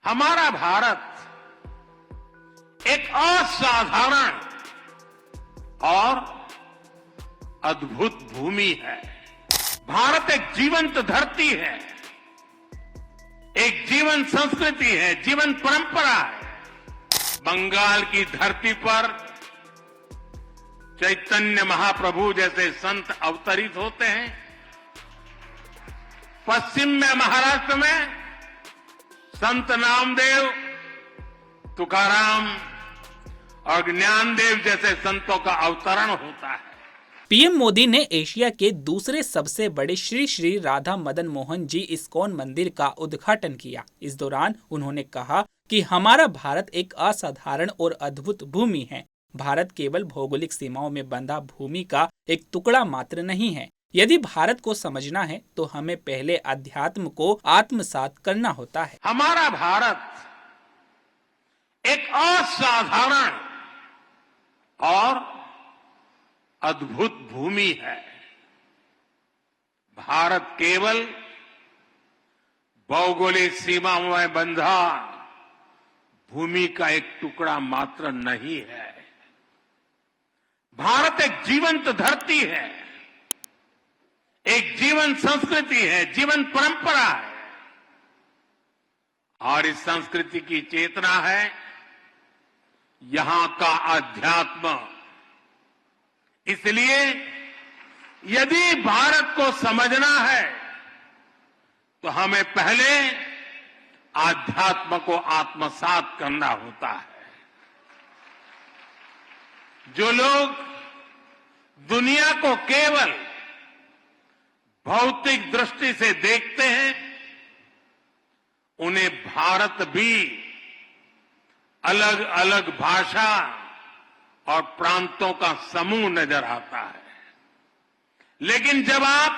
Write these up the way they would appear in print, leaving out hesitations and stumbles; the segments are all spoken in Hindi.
हमारा भारत एक असाधारण और अद्भुत भूमि है। भारत एक जीवंत धरती है, एक जीवन संस्कृति है, जीवन परंपरा है। बंगाल की धरती पर चैतन्य महाप्रभु जैसे संत अवतरित होते हैं। पश्चिम में महाराष्ट्र में संत नामदेव, तुकाराम और ज्ञानदेव जैसे संतों का अवतरण होता है। पीएम मोदी ने एशिया के दूसरे सबसे बड़े श्री श्री राधा मदन मोहन जी इस्कॉन मंदिर का उद्घाटन किया। इस दौरान उन्होंने कहा कि हमारा भारत एक असाधारण और अद्भुत भूमि है। भारत केवल भौगोलिक सीमाओं में बंधा भूमि का एक टुकड़ा मात्र नहीं है। यदि भारत को समझना है तो हमें पहले अध्यात्म को आत्मसात करना होता है। हमारा भारत एक असाधारण और अद्भुत भूमि है। भारत केवल भौगोलिक सीमाओं में बंधा भूमि का एक टुकड़ा मात्र नहीं है। भारत एक जीवंत धरती है, एक जीवन संस्कृति है, जीवन परंपरा है और इस संस्कृति की चेतना है यहां का अध्यात्म। इसलिए यदि भारत को समझना है तो हमें पहले आध्यात्म को आत्मसात करना होता है। जो लोग दुनिया को केवल भौतिक दृष्टि से देखते हैं, उन्हें भारत भी अलग अलग भाषा और प्रांतों का समूह नजर आता है। लेकिन जब आप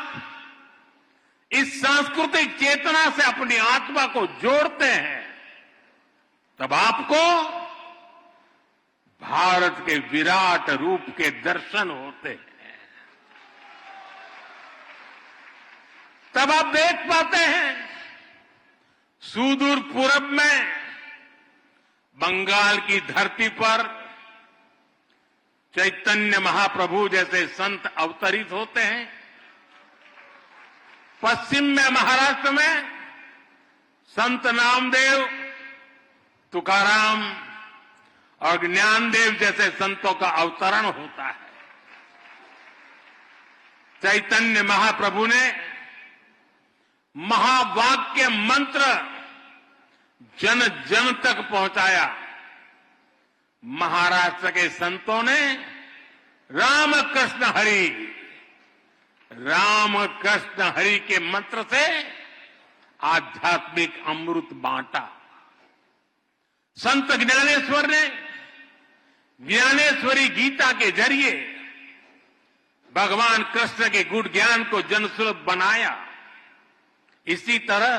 इस सांस्कृतिक चेतना से अपनी आत्मा को जोड़ते हैं, तब आपको भारत के विराट रूप के दर्शन होते हैं। तब आप देख पाते हैं सुदूर पूरब में बंगाल की धरती पर चैतन्य महाप्रभु जैसे संत अवतरित होते हैं। पश्चिम में महाराष्ट्र में संत नामदेव, तुकाराम और ज्ञानदेव जैसे संतों का अवतरण होता है। चैतन्य महाप्रभु ने महावाक्य मंत्र जन जन तक पहुंचाया। महाराष्ट्र के संतों ने राम कृष्ण हरि के मंत्र से आध्यात्मिक अमृत बांटा। संत ज्ञानेश्वर ने ज्ञानेश्वरी गीता के जरिए भगवान कृष्ण के गुण ज्ञान को जनसुलभ बनाया। इसी तरह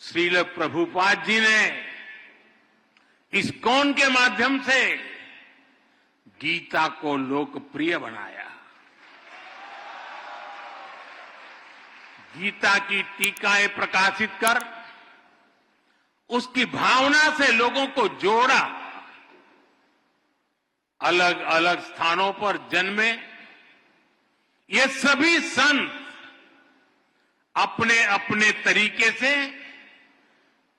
श्रील प्रभुपाद जी ने इस्कॉन के माध्यम से गीता को लोकप्रिय बनाया। गीता की टीकाएं प्रकाशित कर उसकी भावना से लोगों को जोड़ा। अलग अलग स्थानों पर जन्मे ये सभी संत अपने अपने तरीके से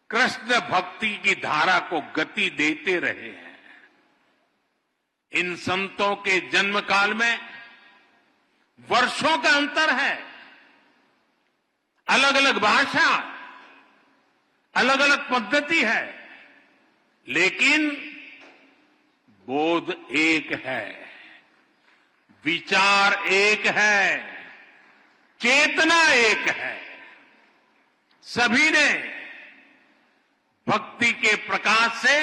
कृष्ण भक्ति की धारा को गति देते रहे हैं। इन संतों के जन्म काल में वर्षों का अंतर है, अलग अलग भाषा, अलग अलग पद्धति है, लेकिन बोध एक है, विचार एक है, चेतना एक है। सभी ने भक्ति के प्रकाश से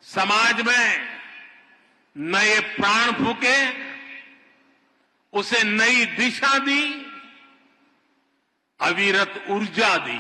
समाज में नए प्राण फूके, उसे नई दिशा दी, अविरत ऊर्जा दी।